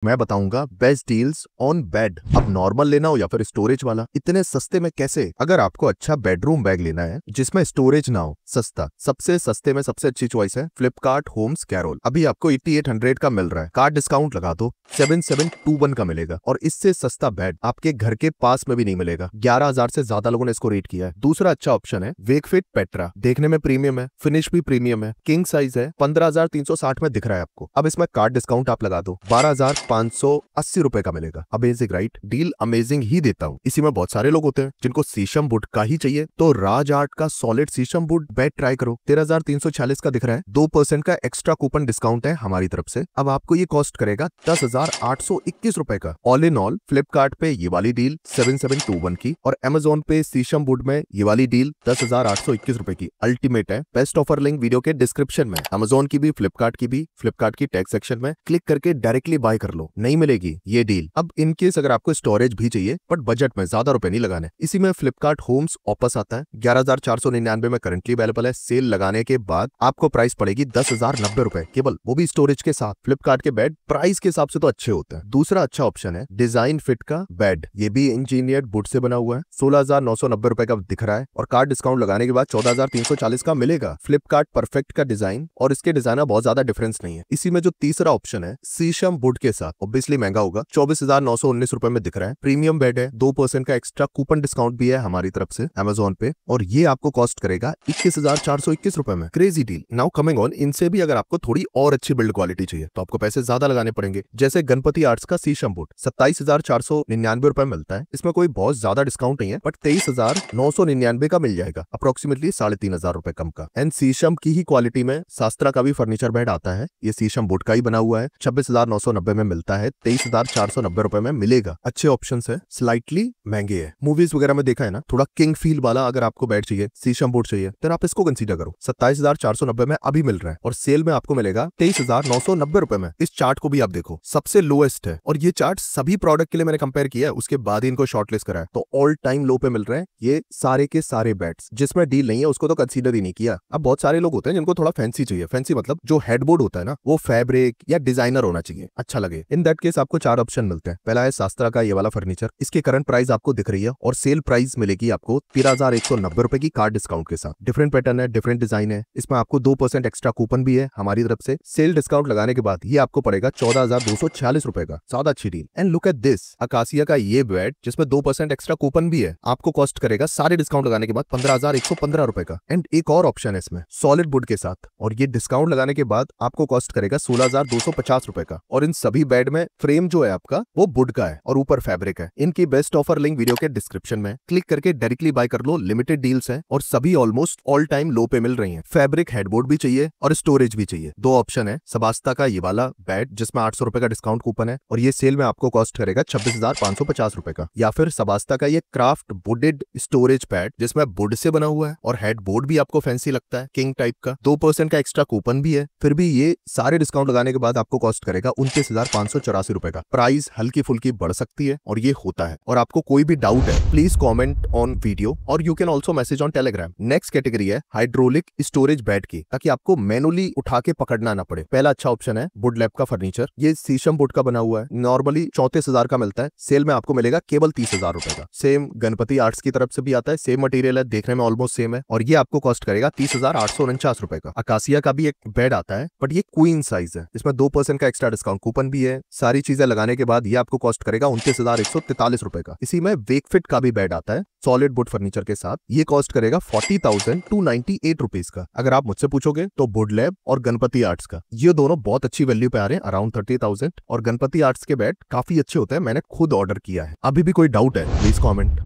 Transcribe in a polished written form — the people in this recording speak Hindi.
मैं बताऊंगा बेस्ट डील्स ऑन बेड। अब नॉर्मल लेना हो या फिर स्टोरेज वाला, इतने सस्ते में कैसे। अगर आपको अच्छा बेडरूम बैग लेना है जिसमें स्टोरेज ना हो, सस्ता, सबसे सस्ते में सबसे अच्छी चॉइस है फ्लिपकार्ट होम्स कैरोल। अभी आपको 8800 का मिल रहा है, कार्ड डिस्काउंट लगा दो 7721 का मिलेगा। और इससे सस्ता बेड आपके घर के पास में भी नहीं मिलेगा। 11,000 से ज्यादा लोगों ने इसको रेट किया है। दूसरा अच्छा ऑप्शन है वेकफिट पेट्रा। देखने में प्रीमियम है, फिनिश भी प्रीमियम है, किंग साइज है, 15,360 में दिख रहा है आपको। अब इसमें कार्ड डिस्काउंट आप लगा दो 12,580 रुपए का मिलेगा। Amazing right, deal amazing he देता हूँ। इसी में बहुत सारे लोग होते हैं जिनको शीशम वुड का ही चाहिए, तो राज आर्ट का सॉलिड शीशम वुड बेड ट्राई करो। 13,346 का दिख रहा है, 2% का एक्स्ट्रा कूपन डिस्काउंट है हमारी तरफ से। अब आपको ये कॉस्ट करेगा 10,821 रुपए का। ऑल इन ऑल फ्लिपकार्ट पे ये वाली डील 7721 की, और अमेजोन पे शीशम वुड में ये वाली डील 10,821 रुपए की अल्टीमेट है। बेस्ट ऑफर लिंक वीडियो के डिस्क्रिप्शन में, अमेजोन की भी फ्लिपकार्ट की भी, फ्लिपकार्ट की टैग सेक्शन में क्लिक करके डायरेक्टली बाय कर लो, नहीं मिलेगी ये डील। अब इन केस अगर आपको स्टोरेज भी चाहिए बट बजट में, ज्यादा रुपए नहीं लगाने, इसी में फ्लिपकार्ट होम्स ऑपस आता है, 11,499 में करंटली अवेलेबल है। सेल लगाने के बाद आपको प्राइस पड़ेगी 10,090 रुपए केवल, वो भी स्टोरेज के साथ। फ्लिपकार्ट के बेड प्राइस के हिसाब से तो अच्छे होते हैं। दूसरा अच्छा ऑप्शन है डिजाइन फिट का बेड, ये भी इंजीनियर्ड वुड से बना हुआ है, 16,990 रुपए का दिख रहा है, और कार्ड डिस्काउंट लगाने के बाद 14,340 का मिलेगा। फ्लिपकार्ट परफेक्ट का डिजाइन, और इसके डिजाइन में बहुत ज्यादा डिफरेंस नहीं है। इसी में जो तीसरा ऑप्शन है शीशम वुड के साथ, ऑब्वियसली महंगा होगा, 24,919 रुपए में दिख रहा है। प्रीमियम बेड है, 2% का एक्स्ट्रा कूपन डिस्काउंट भी है हमारी तरफ से अमेजोन पे, और ये आपको कॉस्ट करेगा 21,421 रुपए में। Crazy deal. Now coming on, इनसे भी अगर आपको थोड़ी और अच्छी बिल्ड क्वालिटी चाहिए तो आपको पैसे ज्यादा लगाने पड़ेंगे। जैसे गणपति आर्ट्स का शीशम वुड 27,499 रुपए मिलता है, इसमें कोई बहुत ज्यादा डिस्काउंट नहीं है, बट 23,999 का मिल जाएगा, अप्रोक्सीमेटली 3,500 रुपए कम का। एंड शीशम की ही क्वालिटी में शास्त्रा का भी फर्नीचर बेड आता है, ये शीशम वुड का ही बना हुआ है, 26,990 में मिलता है, 23,490 रुपए में मिलेगा। अच्छे ऑप्शंस है, स्लाइटली महंगे है। मूवीज वगैरह में देखा है ना, थोड़ा किंग फील वाला अगर आपको बेड चाहिए, शीशम वुड चाहिए, तो आप इसको कंसीडर करो। 27,490 में अभी मिल रहा है, और सेल में आपको मिलेगा 23,990 रुपए में। इस चार्ट को भी आप देखो, सबसे लोएस्ट है, और ये चार्ट सभी प्रोडक्ट के लिए मैंने कंपेयर किया है, उसके बाद ही इनको शॉर्टलिस्ट करा है, तो ऑल टाइम लो पे मिल रहे हैं ये सारे के सारे बेड्स। जिसमें डील नहीं है उसको तो कंसीडर ही नहीं किया। अब बहुत सारे लोग होते हैं जिनको थोड़ा फैंसी चाहिए, फैंसी मतलब जो हेडबोर्ड होता है ना, वो फैब्रिक या डिजाइनर होना चाहिए, अच्छा लगे। इन दैट केस आपको 4 ऑप्शन मिलते हैं। पहला है शास्त्रा का ये वाला फर्नीचर, इसकी करंट प्राइस आपको दिख रही है, और सेल प्राइस मिलेगी आपको 13,190 रुपए की कार्ड डिस्काउंट के साथ। डिफरेंट पैटर्न है, डिफरेंट डिजाइन है, इसमें आपको 2% एक्स्ट्रा कूपन भी है हमारी तरफ से। सेल डिस्काउंट लगाने के बाद ये आपको पड़ेगा 14,246 रुपए का, ज्यादा अच्छी deal. And look at this, acacia का ये बेड जिसमें 2% एक्स्ट्रा कूपन भी है, आपको कॉस्ट करेगा सारे डिस्काउंट लगाने के बाद 15,115 रुपए का। एंड एक और ऑप्शन है इसमें सॉलिड वुड के साथ, और ये डिस्काउंट लगाने के बाद आपको कॉस्ट करेगा 16,250 रुपए का। और इन सभी बेड में फ्रेम जो है आपका वो वुड का है और ऊपर फैब्रिक है। इनकी बेस्ट ऑफर लिंक वीडियो के डिस्क्रिप्शन में, क्लिक करके डायरेक्टली बाय कर लो। लिमिटेड डील्स हैं और सभी ऑलमोस्ट ऑल टाइम लो पे मिल रही हैं। फैब्रिक हेडबोर्ड भी चाहिए और स्टोरेज भी चाहिए। 2 ऑप्शन है, सबास्ता का ये वाला बेड जिसमें 800 रुपए का डिस्काउंट कूपन है, और ये सेल में आपको कॉस्ट करेगा 26,550 रुपए का। या फिर सबास्ता का ये क्राफ्ट वुडेड स्टोरेज पैड जिसमें वुड से बना हुआ है, और हेडबोर्ड भी आपको फैंसी लगता है, किंग टाइप का, 2% का एक्स्ट्रा कूपन भी है, फिर भी ये सारे डिस्काउंट लगाने के बाद आपको कॉस्ट करेगा 29,584 रुपए का। प्राइस हल्की फुल्की बढ़ सकती है और ये होता है। और आपको कोई भी डाउट है प्लीज कमेंट ऑन वीडियो, और you can also message on Telegram. Next category है हाइड्रोलिक स्टोरेज बेड की, ताकि आपको मैनुअली उठा के पकड़ना ना पड़े। पहला अच्छा ऑप्शन है वुड लैब का फर्नीचर, ये शीशम वुड का बना हुआ है, नॉर्मली 34,000 का मिलता है, सेल में आपको मिलेगा केवल 30,000 रुपए का। सेम गणपति आर्ट्स की तरफ से भी आता है, सेम मटेरियल है, देखने में ऑलमोस्ट सेम है, और ये आपको कॉस्ट करेगा 30,849 रुपए का। अकासिया का भी एक बेड आता है, बट ये क्वीन साइज है, इसमें 2% का एक्स्ट्रा डिस्काउंट कूपन भी है। सारी चीजें लगाने के बाद ये आपको कॉस्ट करेगा 29,143 रुपए का। इसी में वेकफिट का भी बेड आता है सॉलिड वुड फर्नीचर के साथ, ये कॉस्ट करेगा 40,298 रुपीज का। अगर आप मुझसे पूछोगे तो वुड लैब और गणपति आर्ट्स का, ये दोनों बहुत अच्छी वैल्यू पे आ रहे हैं, अराउंड 30,000, और गणपति आर्ट्स के बेड काफी अच्छे होते हैं, मैंने खुद ऑर्डर किया है। अभी भी कोई डाउट है प्लीज कॉमेंट।